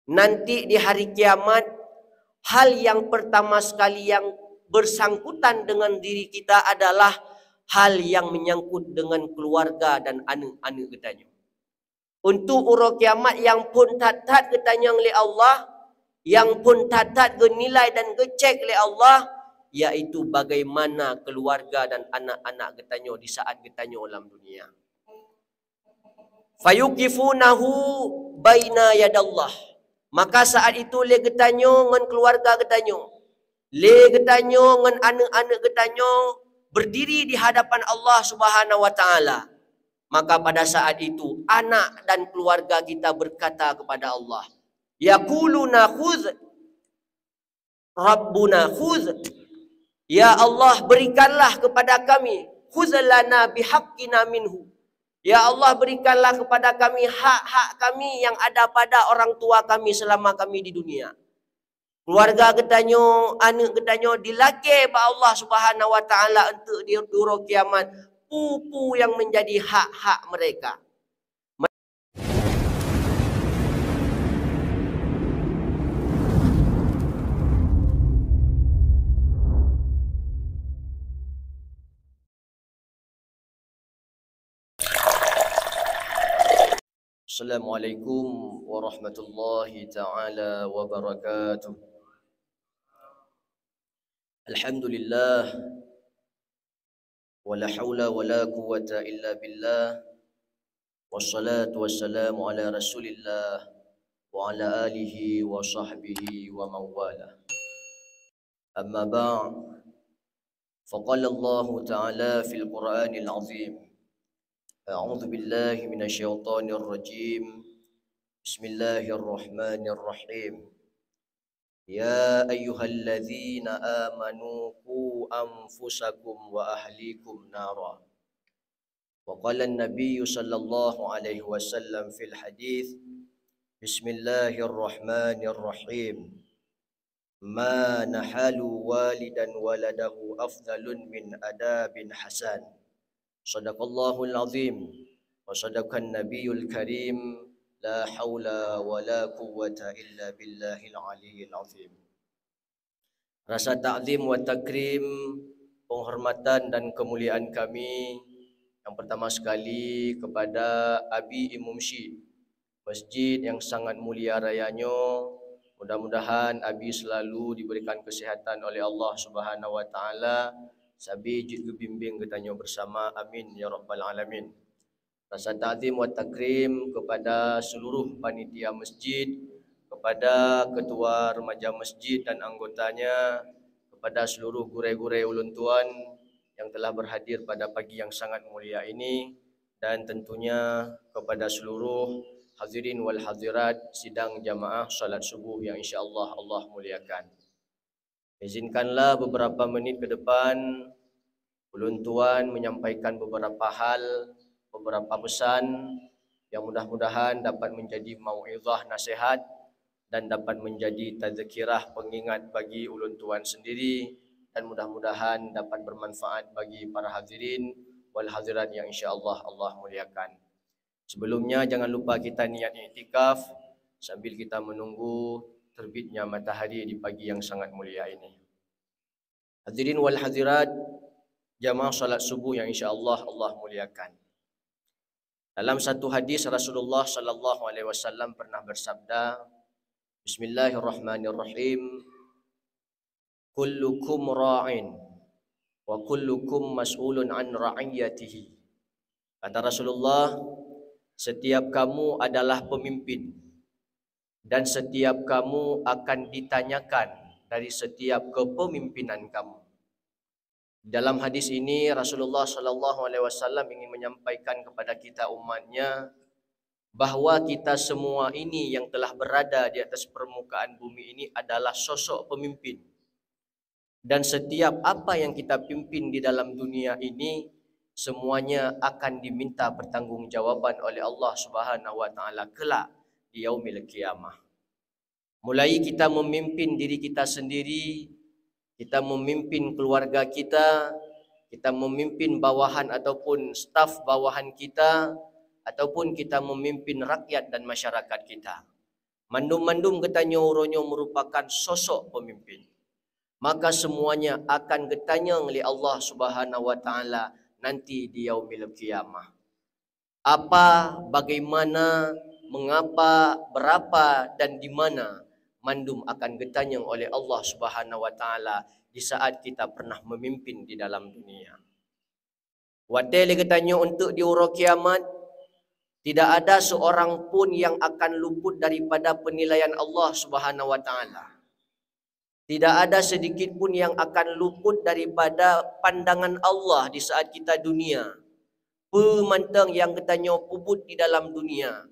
Nanti di hari kiamat, hal yang pertama sekali yang bersangkutan dengan diri kita adalah hal yang menyangkut dengan keluarga dan anak-anak katanya. Untuk urut kiamat yang pun tat-tat katanya oleh Allah, yang pun tat-tat genilai dan gecek oleh Allah, yaitu bagaimana keluarga dan anak-anak katanya di saat katanya dalam dunia. Fayukifunahu baina yadallah. Maka saat itu le getanyo ngan keluarga getanyo, le getanyo ngan anak-anak getanyo berdiri di hadapan Allah Subhanahu wa taala. Maka pada saat itu anak dan keluarga kita berkata kepada Allah, yaquluna khudh Rabbuna khudh. Ya Allah, berikanlah kepada kami, khudh lana bihaqqina minhu. Ya Allah, berikanlah kepada kami hak-hak kami yang ada pada orang tua kami selama kami di dunia. Keluarga getanyo, anak getanyo dilake ba Allah Subhanahu wa taala untuk di hari kiamat, pupu yang menjadi hak-hak mereka. Assalamualaikum warahmatullahi taala wabarakatuh. Alhamdulillah, wala haula wala quwata illa billah, wassalatu wassalamu ala rasulillah wa ala alihi wa sahbihi wa mawala. Amma ba'd, faqala Allah ta'ala fil Qur'anil azim, a'udzu billahi minasyaitonir rajim, bismillahirrahmanirrahim. Ya ayyuhalladzina amanu qu anfusakum wa ahlikum nara. Wa qala an-nabiy sallallahu alaihi wasallam fil hadits, bismillahirrahmanirrahim. Ma nahalu walidan waladahu afdalun min adabin hasan. Shadaqallahul azim wa sadaqan nabiyul karim. La haula wa la quwwata illa billahil aliyyil azim. Rasa ta'zim wa takrim, penghormatan dan kemuliaan kami yang pertama sekali kepada Abi Imam Syed, masjid yang sangat mulia rayanya. Mudah-mudahan Abi selalu diberikan kesihatan oleh Allah Subhanahu wa taala, sabi jid bimbing katanya bersama, amin ya rabbal alamin. Rasa ta'zim wa takrim kepada seluruh panitia masjid, kepada ketua remaja masjid dan anggotanya, kepada seluruh gurai-gurai ulun tuan yang telah berhadir pada pagi yang sangat mulia ini, dan tentunya kepada seluruh hadirin wal hadirat sidang jamaah salat subuh yang insya-Allah Allah muliakan. Izinkanlah beberapa menit ke depan ulun tuan menyampaikan beberapa hal, beberapa pesan yang mudah-mudahan dapat menjadi mau'izah nasihat dan dapat menjadi tazkirah pengingat bagi ulun tuan sendiri, dan mudah-mudahan dapat bermanfaat bagi para hadirin wal hadirat yang insya-Allah Allah muliakan. Sebelumnya jangan lupa kita niat iktikaf sambil kita menunggu terbitnya matahari di pagi yang sangat mulia ini. Hadirin wal hadirat jamaah salat subuh yang insya-Allah Allah muliakan. Dalam satu hadis Rasulullah sallallahu alaihi wasallam pernah bersabda, bismillahirrahmanirrahim, kullukum ra'in wa kullukum mas'ulun an ra'iyatihi. Kata Rasulullah, setiap kamu adalah pemimpin dan setiap kamu akan ditanyakan dari setiap kepemimpinan kamu. Dalam hadis ini Rasulullah sallallahu alaihi wasallam ingin menyampaikan kepada kita umatnya bahwa kita semua ini yang telah berada di atas permukaan bumi ini adalah sosok pemimpin. Dan setiap apa yang kita pimpin di dalam dunia ini semuanya akan diminta pertanggungjawaban oleh Allah Subhanahu wa taala kelak di yaumil qiyamah. Mulai kita memimpin diri kita sendiri, kita memimpin keluarga kita memimpin bawahan ataupun staf bawahan kita, ataupun kita memimpin rakyat dan masyarakat kita. Mandum-mandum katanya orangnya merupakan sosok pemimpin. Maka semuanya akan ditanya oleh Allah Subhanahu wa taala nanti di yaumil qiyamah. Apa, bagaimana, mengapa, berapa dan di mana mandum akan ditanya oleh Allah Subhanahu wa taala di saat kita pernah memimpin di dalam dunia. Wadai katanya untuk di hari kiamat tidak ada seorang pun yang akan luput daripada penilaian Allah Subhanahu wa taala. Tidak ada sedikit pun yang akan luput daripada pandangan Allah di saat kita dunia. Pemantang yang katanya puput di dalam dunia,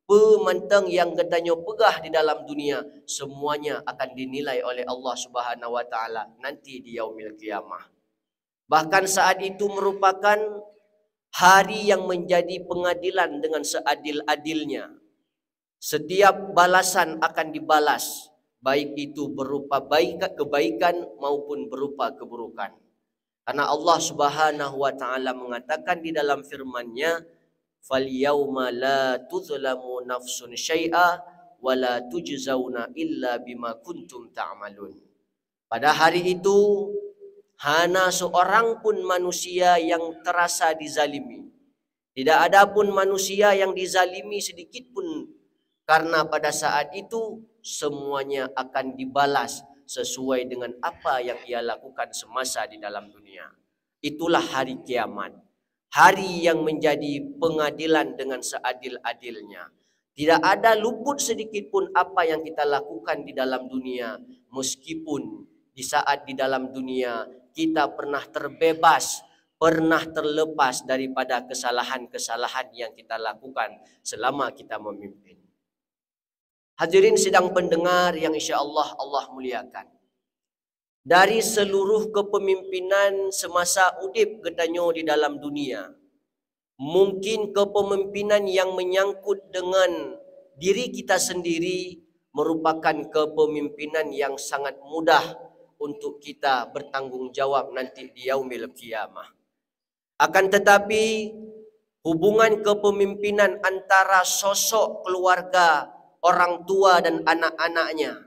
pemantang yang katanya pegah di dalam dunia, semuanya akan dinilai oleh Allah Subhanahu wa taala nanti di yaumil qiyamah. Bahkan saat itu merupakan hari yang menjadi pengadilan dengan seadil-adilnya. Setiap balasan akan dibalas, baik itu berupa kebaikan maupun berupa keburukan. Karena Allah Subhanahu wa taala mengatakan di dalam firman-Nya, "Fal yauma la tuzlamu nafsun syai'a wa la tujzauna illa bima kuntum ta'malun." Pada hari itu hana seorang pun manusia yang terasa dizalimi. Tidak ada pun manusia yang dizalimi sedikit pun, karena pada saat itu semuanya akan dibalas sesuai dengan apa yang ia lakukan semasa di dalam dunia. Itulah hari kiamat. Hari yang menjadi pengadilan dengan seadil-adilnya. Tidak ada luput sedikit pun apa yang kita lakukan di dalam dunia. Meskipun di saat di dalam dunia kita pernah terbebas, pernah terlepas daripada kesalahan-kesalahan yang kita lakukan selama kita memimpin. Hadirin sidang pendengar yang insya Allah muliakan. Dari seluruh kepemimpinan semasa udip katanya di dalam dunia, mungkin kepemimpinan yang menyangkut dengan diri kita sendiri merupakan kepemimpinan yang sangat mudah untuk kita bertanggung jawab nanti di yaumil qiyamah. Akan tetapi hubungan kepemimpinan antara sosok keluarga, orang tua dan anak-anaknya,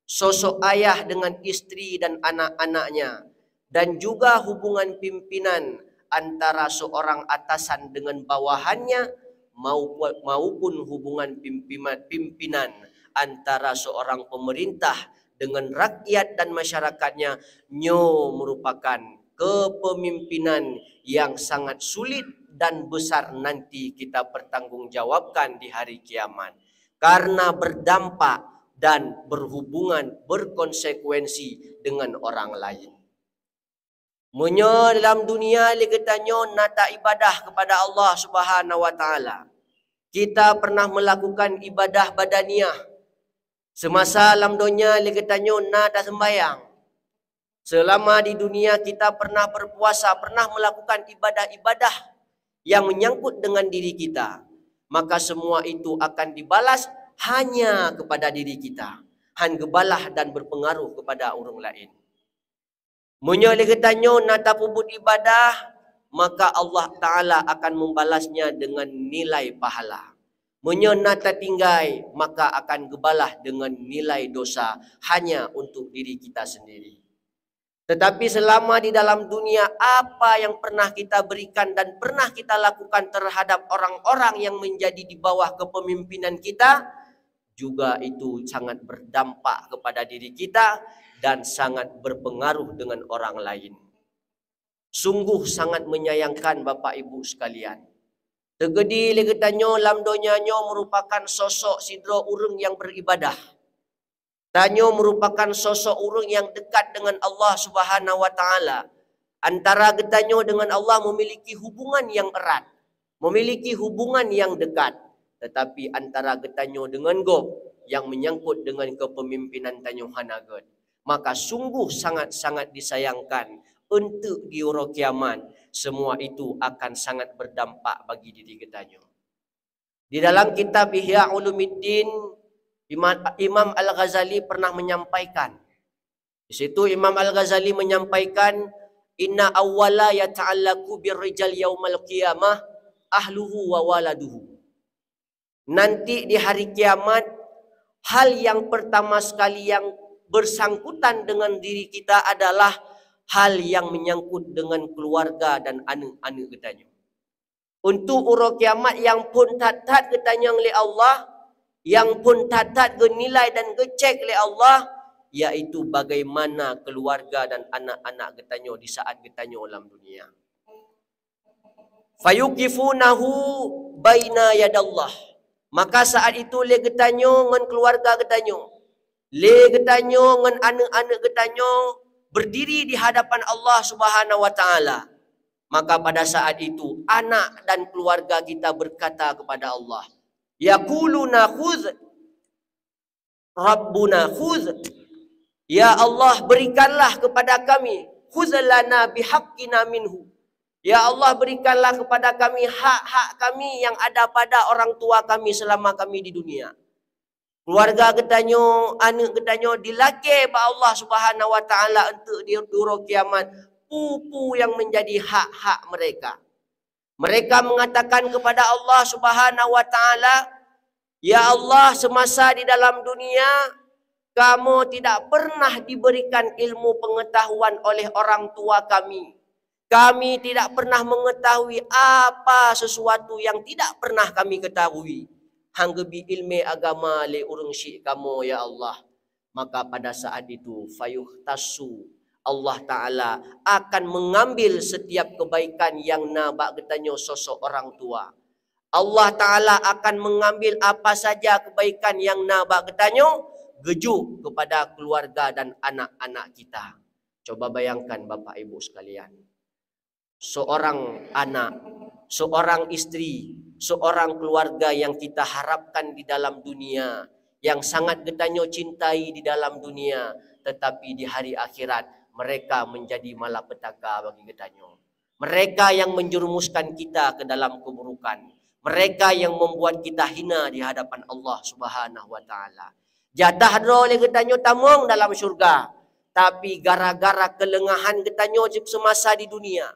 sosok ayah dengan istri dan anak-anaknya, dan juga hubungan pimpinan antara seorang atasan dengan bawahannya maupun hubungan pimpinan antara seorang pemerintah dengan rakyat dan masyarakatnya merupakan kepemimpinan yang sangat sulit dan besar nanti kita pertanggungjawabkan di hari kiamat. Karena berdampak dan berhubungan berkonsekuensi dengan orang lain. Dalam dunia katanya nata ibadah kepada Allah Subhanahu wa taala. Kita pernah melakukan ibadah badaniah. Semasa dalam dunia katanya nata sembahyang. Selama di dunia kita pernah berpuasa, pernah melakukan ibadah-ibadah yang menyangkut dengan diri kita. Maka semua itu akan dibalas hanya kepada diri kita. Han gebalah dan berpengaruh kepada orang lain. Menyoleh katanya nata pubut ibadah, maka Allah Ta'ala akan membalasnya dengan nilai pahala. Nata tinggai, maka akan gebalah dengan nilai dosa hanya untuk diri kita sendiri. Tetapi selama di dalam dunia, apa yang pernah kita berikan dan pernah kita lakukan terhadap orang-orang yang menjadi di bawah kepemimpinan kita, juga itu sangat berdampak kepada diri kita dan sangat berpengaruh dengan orang lain. Sungguh sangat menyayangkan Bapak Ibu sekalian. Tegedi legetanyo lam donyanya merupakan sosok sidro urung yang beribadah. Tanyo merupakan sosok urung yang dekat dengan Allah Subhanahu wa taala. Antara getanyo dengan Allah memiliki hubungan yang erat, memiliki hubungan yang dekat. Tetapi antara getanyo dengan Gob yang menyangkut dengan kepemimpinan tanyo hanaget, maka sungguh sangat-sangat disayangkan untuk di hari kiamat semua itu akan sangat berdampak bagi diri getanyo. Di dalam kitab Ihya Ulumuddin, Imam Al-Ghazali pernah menyampaikan. Di situ Imam Al-Ghazali menyampaikan, inna awwala yata'allaku birrijal yaumal qiyamah ahluhu wa waladuhu. Nanti di hari kiamat hal yang pertama sekali yang bersangkutan dengan diri kita adalah hal yang menyangkut dengan keluarga dan anak-anak kita. Untuk urut kiamat yang pun tat-tat ketanya oleh Allah, yang pun tat-tat genilai dan gecek oleh Allah, yaitu bagaimana keluarga dan anak-anak ketanya di saat ketanya dalam dunia. Fayuqifunahu baina yadallah. Maka saat itu le ketanya dengan keluarga ketanya, le ketanya dengan anak-anak ketanya berdiri di hadapan Allah Subhanahu wa taala. Maka pada saat itu anak dan keluarga kita berkata kepada Allah, yaquluna khudh Rabbuna khudh, ya Allah berikanlah kepada kami, khudh lana bihaqqina minhu, ya Allah berikanlah kepada kami hak-hak kami yang ada pada orang tua kami selama kami di dunia. Keluarga ketanya, anak ketanya dilake ba Allah Subhanahu wa taala untuk di hari kiamat pupu yang menjadi hak-hak mereka. Mereka mengatakan kepada Allah Subhanahu wa taala, ya Allah, semasa di dalam dunia kamu tidak pernah diberikan ilmu pengetahuan oleh orang tua kami. Kami tidak pernah mengetahui apa sesuatu yang tidak pernah kami ketahui. Hanggebi ilmu agama le urung syik kamu ya Allah. Maka pada saat itu fayuhtasu, Allah Ta'ala akan mengambil setiap kebaikan yang nabak ketanya sosok orang tua. Allah Ta'ala akan mengambil apa saja kebaikan yang nabak ketanya gejuk kepada keluarga dan anak-anak kita. Coba bayangkan Bapak Ibu sekalian. Seorang anak, seorang istri, seorang keluarga yang kita harapkan di dalam dunia, yang sangat ketanya cintai di dalam dunia, tetapi di hari akhirat mereka menjadi malapetaka bagi ketanya. Mereka yang menjerumuskan kita ke dalam keburukan. Mereka yang membuat kita hina di hadapan Allah Subhanahu wa taala. Jatah oleh ketanya tamong dalam syurga. Tapi gara-gara kelengahan ketanya semasa di dunia,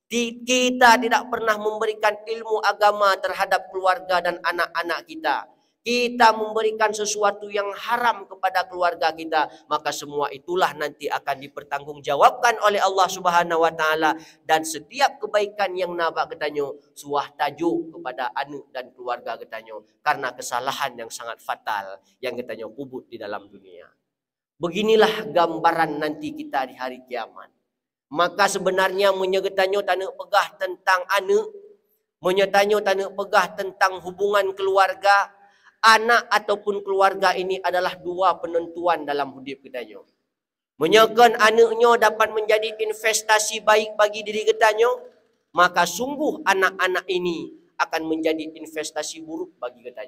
kita tidak pernah memberikan ilmu agama terhadap keluarga dan anak-anak kita. Kita memberikan sesuatu yang haram kepada keluarga kita, maka semua itulah nanti akan dipertanggungjawabkan oleh Allah Subhanahu wa taala, dan setiap kebaikan yang nabak ketanyo suah tajuk kepada anak dan keluarga ketanyo karena kesalahan yang sangat fatal yang ketanyo kubut di dalam dunia. Beginilah gambaran nanti kita di hari kiamat. Maka sebenarnya menyegetanyo tanak pegah tentang anak, menyetanyo tanak pegah tentang hubungan keluarga, anak ataupun keluarga ini adalah dua penentuan dalam hidup kita. Menyakan anaknya dapat menjadi investasi baik bagi diri kita, maka sungguh anak-anak ini akan menjadi investasi buruk bagi kita.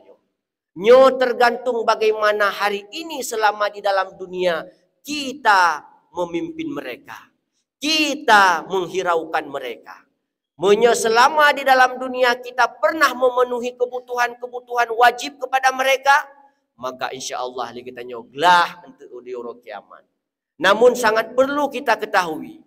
Nyo tergantung bagaimana hari ini selama di dalam dunia kita memimpin mereka, kita menghiraukan mereka. Selama di dalam dunia kita pernah memenuhi kebutuhan-kebutuhan wajib kepada mereka, maka insya Allah kita nyoglah untuk di hari kiamat. Namun sangat perlu kita ketahui,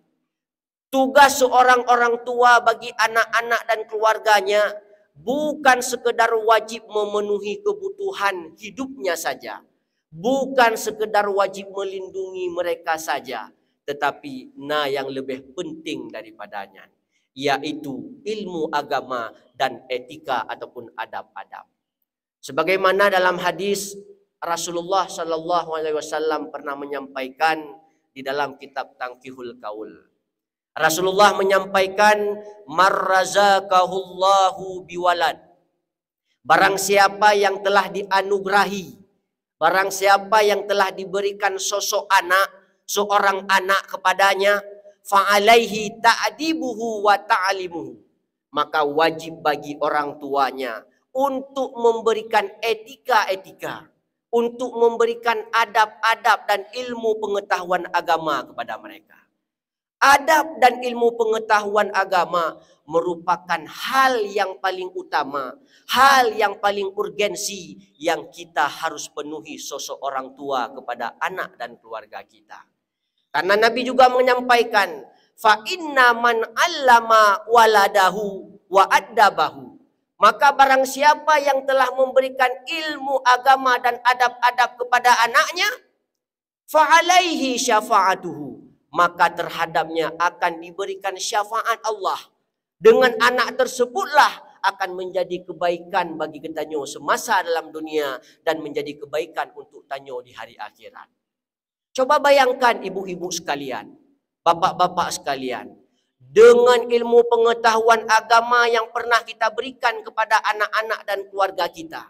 tugas seorang orang tua bagi anak-anak dan keluarganya bukan sekedar wajib memenuhi kebutuhan hidupnya saja, bukan sekedar wajib melindungi mereka saja, tetapi yang lebih penting daripadanya, yaitu ilmu agama dan etika ataupun adab-adab. Sebagaimana dalam hadis Rasulullah Sallallahu Alaihi Wasallam pernah menyampaikan di dalam kitab Tangkihul Kaul. Rasulullah menyampaikan, marrazaqahullahu biwalad. Barang siapa yang telah dianugerahi, barang siapa yang telah diberikan sosok anak, seorang anak kepadanya, fa'alaihi ta'dibuhu wa ta'limuhu, maka wajib bagi orang tuanya untuk memberikan etika-etika, untuk memberikan adab-adab dan ilmu pengetahuan agama kepada mereka. Adab dan ilmu pengetahuan agama merupakan hal yang paling utama, hal yang paling urgensi yang kita harus penuhi sosok orang tua kepada anak dan keluarga kita. Karena Nabi juga menyampaikan, fa inna man allama waladahu wa addabahu, Maka barang siapa yang telah memberikan ilmu agama dan adab-adab kepada anaknya, fa'alaihi syafa'atuhu, maka terhadapnya akan diberikan syafaat Allah. Dengan anak tersebutlah akan menjadi kebaikan bagi ketanyo semasa dalam dunia dan menjadi kebaikan untuk tanyo di hari akhirat. Coba bayangkan ibu-ibu sekalian, bapak-bapak sekalian, dengan ilmu pengetahuan agama yang pernah kita berikan kepada anak-anak dan keluarga kita,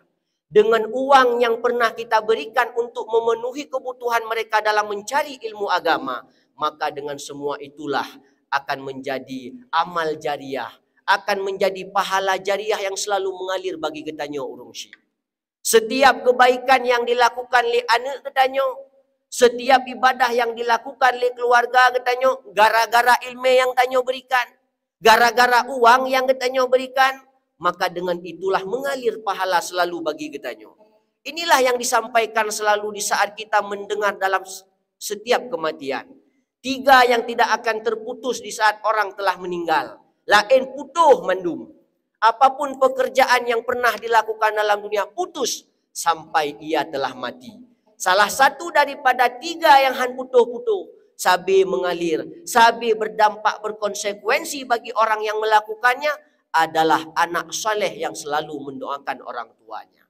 dengan uang yang pernah kita berikan untuk memenuhi kebutuhan mereka dalam mencari ilmu agama, maka dengan semua itulah akan menjadi amal jariah, akan menjadi pahala jariah yang selalu mengalir bagi ketanyo urungsi. Setiap kebaikan yang dilakukan oleh anak ketanyo, setiap ibadah yang dilakukan oleh keluarga ketanyo, gara-gara ilmu yang tanyo berikan, gara-gara uang yang ketanyo berikan, maka dengan itulah mengalir pahala selalu bagi ketanyo. Inilah yang disampaikan selalu di saat kita mendengar dalam setiap kematian. 3 yang tidak akan terputus di saat orang telah meninggal. Lain putuh mandum. Apapun pekerjaan yang pernah dilakukan dalam dunia putus sampai ia telah mati. Salah satu daripada 3 yang han putuh-putuh, sabi mengalir, sabi berdampak berkonsekuensi bagi orang yang melakukannya adalah anak soleh yang selalu mendoakan orang tuanya.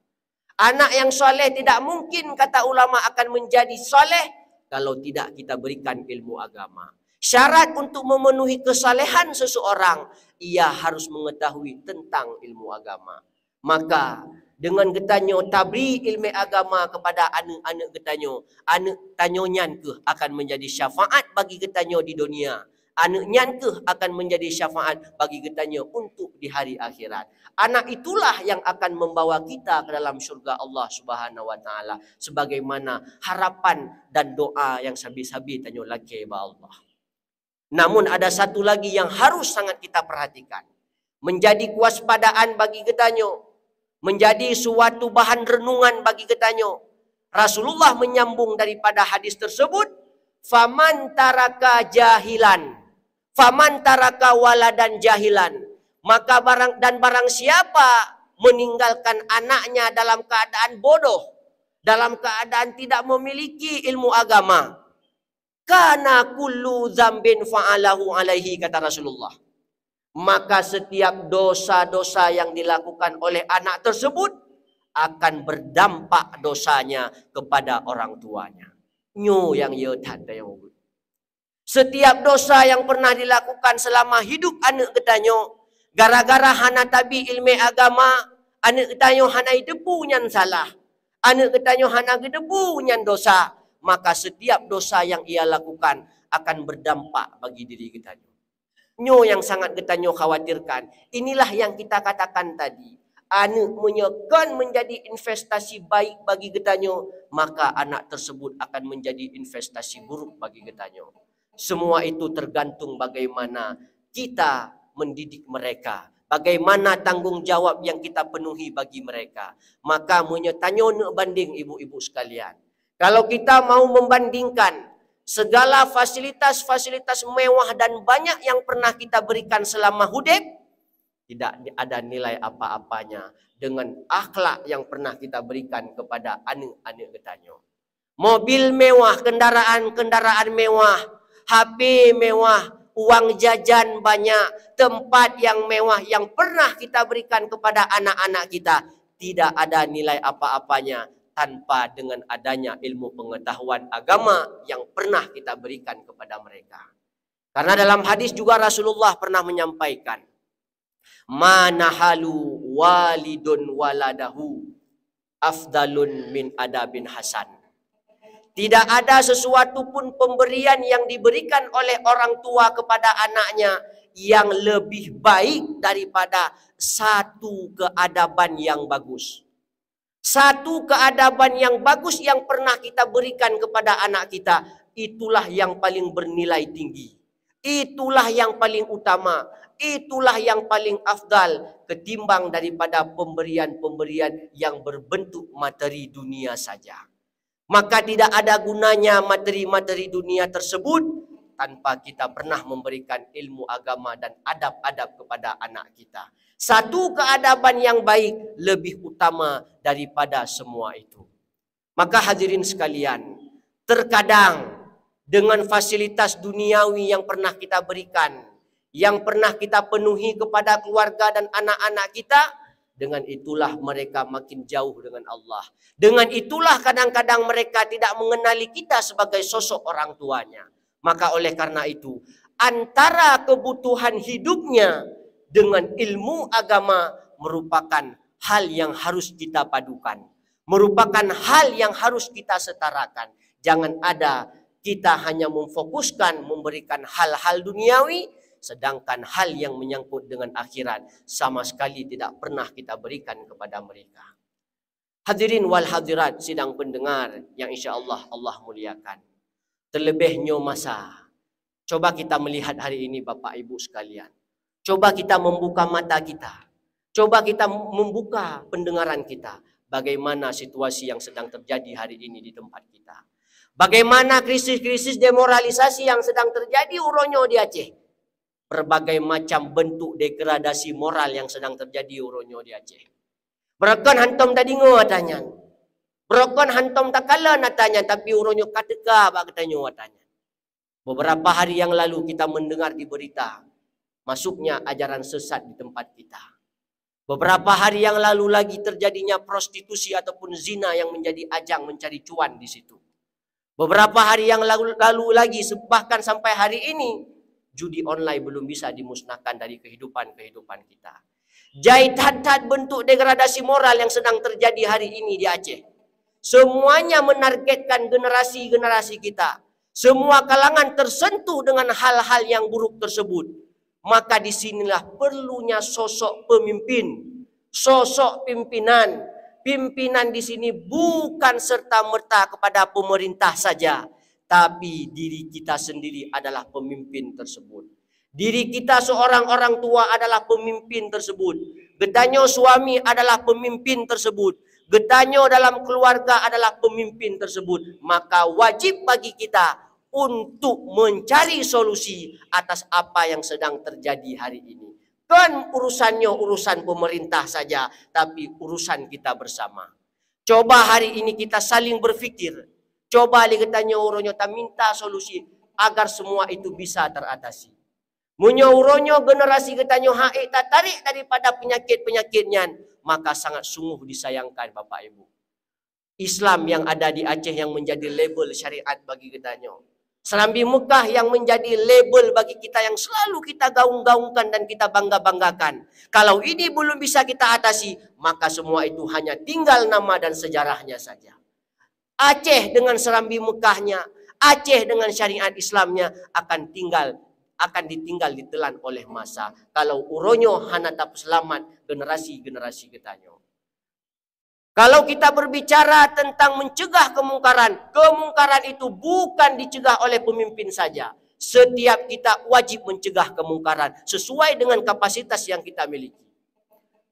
Anak yang soleh tidak mungkin, kata ulama, akan menjadi soleh kalau tidak kita berikan ilmu agama. Syarat untuk memenuhi kesalehan seseorang, ia harus mengetahui tentang ilmu agama. Maka dengan getanyo tabri ilmu agama kepada anak-anak getanyo, anak tanyo nyan ke akan menjadi syafaat bagi getanyo di dunia, anak nyan ke akan menjadi syafaat bagi getanyo untuk di hari akhirat. Anak itulah yang akan membawa kita ke dalam syurga Allah Subhanahu wa taala, sebagaimana harapan dan doa yang sabi-sabi tanyo laki ba Allah. Namun ada satu lagi yang harus sangat kita perhatikan, menjadi kewaspadaan bagi getanyo, menjadi suatu bahan renungan bagi ketanyo. Rasulullah menyambung daripada hadis tersebut, faman taraka jahilan, faman taraka waladan jahilan, maka barang siapa meninggalkan anaknya dalam keadaan bodoh, dalam keadaan tidak memiliki ilmu agama, kana kullu dzambin fa'alahu alaihi, kata Rasulullah, maka setiap dosa-dosa yang dilakukan oleh anak tersebut akan berdampak dosanya kepada orang tuanya. Nyu yang yang setiap dosa yang pernah dilakukan selama hidup anak ketanyo, gara-gara hana tabi ilmu agama, anak ketanyo hana debu nyan salah, anak ketanyo hana debu nyan dosa, maka setiap dosa yang ia lakukan akan berdampak bagi diri ketanyo. Nyo yang sangat ketanyo khawatirkan, inilah yang kita katakan tadi, anak menyekan menjadi investasi baik bagi ketanyo, maka anak tersebut akan menjadi investasi buruk bagi ketanyo. Semua itu tergantung bagaimana kita mendidik mereka, bagaimana tanggung jawab yang kita penuhi bagi mereka. Maka tanyo nak banding ibu-ibu sekalian, kalau kita mau membandingkan segala fasilitas-fasilitas mewah dan banyak yang pernah kita berikan selama hidup, tidak ada nilai apa-apanya dengan akhlak yang pernah kita berikan kepada anak-anak ketanyo. Mobil mewah, kendaraan mewah, HP mewah, uang jajan banyak, tempat yang mewah yang pernah kita berikan kepada anak-anak kita, tidak ada nilai apa-apanya tanpa dengan adanya ilmu pengetahuan agama yang pernah kita berikan kepada mereka. Karena dalam hadis juga Rasulullah pernah menyampaikan, manahalu walidun waladahu afdalun min adabin hasan. Tidak ada sesuatu pun pemberian yang diberikan oleh orang tua kepada anaknya yang lebih baik daripada satu keadaban yang bagus. Satu keadaban yang bagus yang pernah kita berikan kepada anak kita, itulah yang paling bernilai tinggi. Itulah yang paling utama. Itulah yang paling afdal ketimbang daripada pemberian-pemberian yang berbentuk materi dunia saja. Maka tidak ada gunanya materi-materi dunia tersebut tanpa kita pernah memberikan ilmu agama dan adab-adab kepada anak kita. Satu keadaban yang baik lebih utama daripada semua itu. Maka hadirin sekalian, terkadang dengan fasilitas duniawi yang pernah kita berikan, yang pernah kita penuhi kepada keluarga dan anak-anak kita, dengan itulah mereka makin jauh dengan Allah. Dengan itulah kadang-kadang mereka tidak mengenali kita sebagai sosok orang tuanya. Maka oleh karena itu, antara kebutuhan hidupnya dengan ilmu agama merupakan hal yang harus kita padukan. Merupakan hal yang harus kita setarakan. Jangan ada kita hanya memfokuskan memberikan hal-hal duniawi, sedangkan hal yang menyangkut dengan akhirat sama sekali tidak pernah kita berikan kepada mereka. Hadirin wal hadirat sidang pendengar yang insya Allah Allah muliakan. Terlebihnya masa, coba kita melihat hari ini Bapak Ibu sekalian. Coba kita membuka mata kita. Coba kita membuka pendengaran kita. Bagaimana situasi yang sedang terjadi hari ini di tempat kita. Bagaimana krisis-krisis demoralisasi yang sedang terjadi uronyo di Aceh. Berbagai macam bentuk degradasi moral yang sedang terjadi uronyo di Aceh. Berakon hantom tadi katanya. Berakon hantom tak kala natanya tapi uronyo kateka bak katanya watanya. Beberapa hari yang lalu kita mendengar di berita masuknya ajaran sesat di tempat kita. Beberapa hari yang lalu lagi terjadinya prostitusi ataupun zina yang menjadi ajang mencari cuan di situ. Beberapa hari yang lalu lagi bahkan sampai hari ini judi online belum bisa dimusnahkan dari kehidupan kita. Jahit-hat bentuk degradasi moral yang sedang terjadi hari ini di Aceh. Semuanya menargetkan generasi-generasi kita. Semua kalangan tersentuh dengan hal-hal yang buruk tersebut. Maka disinilah perlunya sosok pemimpin, sosok pimpinan. Pimpinan di sini bukan serta-merta kepada pemerintah saja, tapi diri kita sendiri adalah pemimpin tersebut. Diri kita seorang orang tua adalah pemimpin tersebut. Getanyo suami adalah pemimpin tersebut. Getanyo dalam keluarga adalah pemimpin tersebut. Maka wajib bagi kita untuk mencari solusi atas apa yang sedang terjadi hari ini. Kan urusannya urusan pemerintah saja, tapi urusan kita bersama. Coba hari ini kita saling berfikir. Coba lihatnya uronyo tak minta solusi agar semua itu bisa teratasi. Munyo uronyo generasi getanyo hae tak tarik daripada penyakit-penyakitnya, maka sangat sungguh disayangkan Bapak Ibu. Islam yang ada di Aceh yang menjadi label syariat bagi getanyo. Serambi Mekah yang menjadi label bagi kita yang selalu kita gaung-gaungkan dan kita bangga-banggakan. Kalau ini belum bisa kita atasi, maka semua itu hanya tinggal nama dan sejarahnya saja. Aceh dengan Serambi Mekahnya, Aceh dengan syariat Islamnya akan ditinggal ditelan oleh masa. Kalau uronyo hana tak selamat generasi-generasi getanyo. Kalau kita berbicara tentang mencegah kemungkaran, kemungkaran itu bukan dicegah oleh pemimpin saja. Setiap kita wajib mencegah kemungkaran sesuai dengan kapasitas yang kita miliki.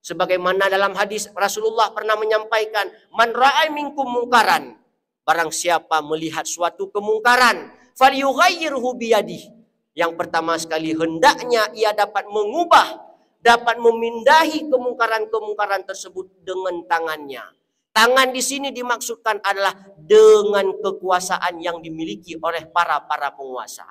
Sebagaimana dalam hadis Rasulullah pernah menyampaikan, man ra'a minkum mungkaran, barang siapa melihat suatu kemungkaran, falyughayyirhu biyadihi. Yang pertama sekali hendaknya ia dapat mengubah, dapat memindahi kemungkaran-kemungkaran tersebut dengan tangannya. Tangan di sini dimaksudkan adalah dengan kekuasaan yang dimiliki oleh para penguasa.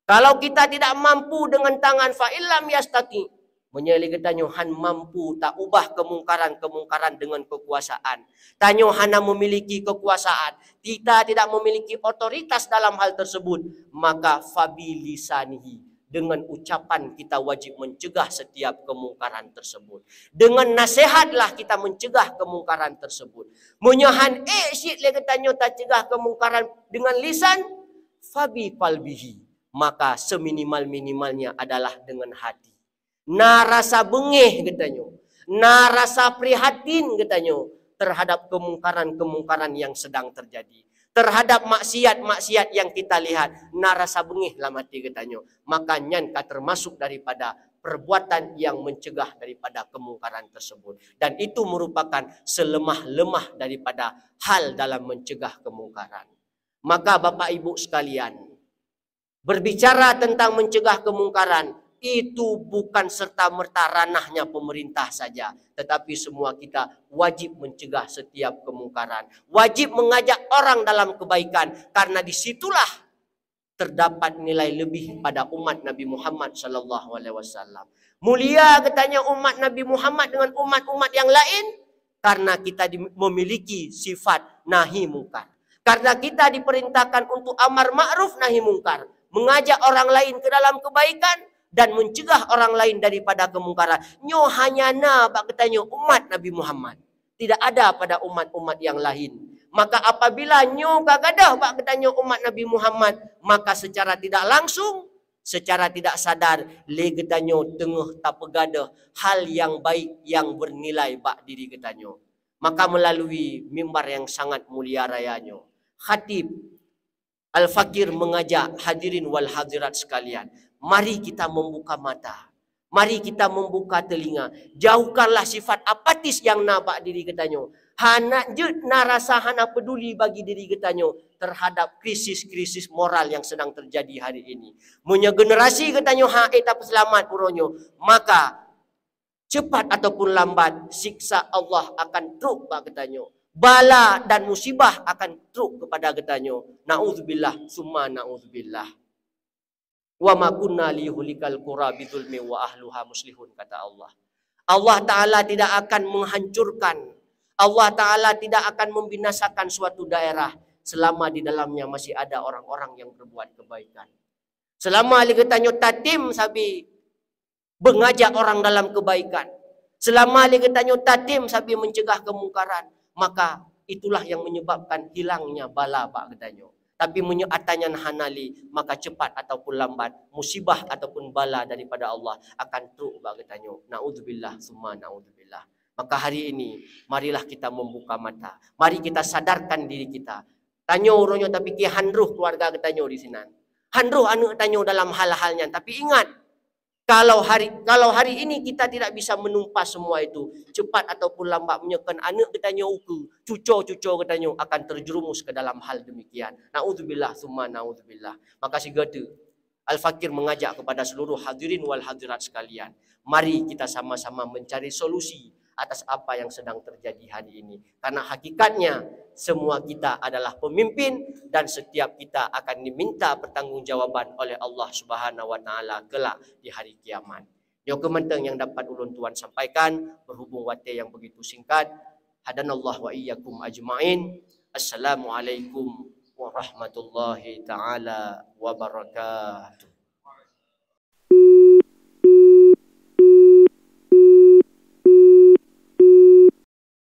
Kalau kita tidak mampu dengan tangan fa'ilam yastati, menyeli tanyohan mampu tak ubah kemungkaran-kemungkaran dengan kekuasaan. Tanyohana memiliki kekuasaan, kita tidak memiliki otoritas dalam hal tersebut, maka fabilisanihi, dengan ucapan kita wajib mencegah setiap kemungkaran tersebut. Dengan nasihatlah kita mencegah kemungkaran tersebut. Menyahan syit le ketanyo tak cegah kemungkaran dengan lisan, fabi qalbihi, maka seminimal-minimalnya adalah dengan hati. Na rasa bengih ketanyo, na rasa prihatin ketanyo terhadap kemungkaran-kemungkaran yang sedang terjadi. Terhadap maksiat-maksiat yang kita lihat, narasa bengih lah mati katanya. Maka nyanka termasuk daripada perbuatan yang mencegah daripada kemungkaran tersebut. Dan itu merupakan selemah-lemah daripada hal dalam mencegah kemungkaran. Maka Bapak Ibu sekalian, Berbicara tentang mencegah kemungkaran, itu bukan serta-merta ranahnya pemerintah saja, tetapi semua kita wajib mencegah setiap kemungkaran, wajib mengajak orang dalam kebaikan, karena disitulah terdapat nilai lebih pada umat Nabi Muhammad sallallahu alaihi wasallam. Mulia katanya umat Nabi Muhammad dengan umat-umat yang lain karena kita memiliki sifat nahi mungkar. Karena kita diperintahkan untuk amar ma'ruf nahi mungkar, mengajak orang lain ke dalam kebaikan dan mencegah orang lain daripada kemungkaran. Nyo hanya na bak katanya umat Nabi Muhammad. Tidak ada pada umat-umat yang lain. Maka apabila nyo gagadah bak katanya umat Nabi Muhammad, maka secara tidak langsung, secara tidak sadar, le getanyo tengah tak pegadah hal yang baik yang bernilai bak diri getanyo. Maka melalui mimbar yang sangat mulia rayanyo, khatib Al-Fakir mengajak hadirin wal hadirat sekalian, mari kita membuka mata, mari kita membuka telinga, jauhkanlah sifat apatis yang nabak diri getanyo. Hana je narasa hana peduli bagi diri getanyo terhadap krisis-krisis moral yang sedang terjadi hari ini. Munya generasi getanyo hae tak selamat puronyo, maka cepat ataupun lambat siksa Allah akan truk bak getanyo. Bala dan musibah akan truk kepada getanyo. Na'udzubillah summa na'udzubillah. Wa ma kunna liyuhlikal qura bidzulmi wa ahluha muslihun, kata Allah. Allah Ta'ala tidak akan menghancurkan, Allah Ta'ala tidak akan membinasakan suatu daerah selama di dalamnya masih ada orang-orang yang berbuat kebaikan. Selama getanyo tatim sabi mengajak orang dalam kebaikan, selama getanyo tatim sabi mencegah kemungkaran, maka itulah yang menyebabkan hilangnya bala pak getanyo. Tapi menyeatanya hanali, maka cepat ataupun lambat musibah ataupun bala daripada Allah akan truk pak getanyo. Na'udzubillah summa na'udzubillah. Maka hari ini marilah kita membuka mata, mari kita sadarkan diri kita. Tanyo uronyo tapi ki handruh keluarga getanyo di sini. Handruh anu tanyo dalam hal-halnya, tapi ingat, Kalau hari ini kita tidak bisa menumpas semua itu, cepat ataupun lambat menyekan anak katanya uku, cucu katanya akan terjerumus ke dalam hal demikian. Na'udzubillah summa na'udzubillah. Maka si gede Al-Fakir mengajak kepada seluruh hadirin wal hadirat sekalian, mari kita sama-sama mencari solusi atas apa yang sedang terjadi hari ini. Karena hakikatnya semua kita adalah pemimpin dan setiap kita akan diminta pertanggungjawaban oleh Allah Subhanahu wa taala kelak di hari kiamat. Yo kementeng yang dapat ulun tuan sampaikan berhubung waktu yang begitu singkat. Hadanallah wa iyyakum ajmain. Assalamualaikum warahmatullahi taala wabarakatuh.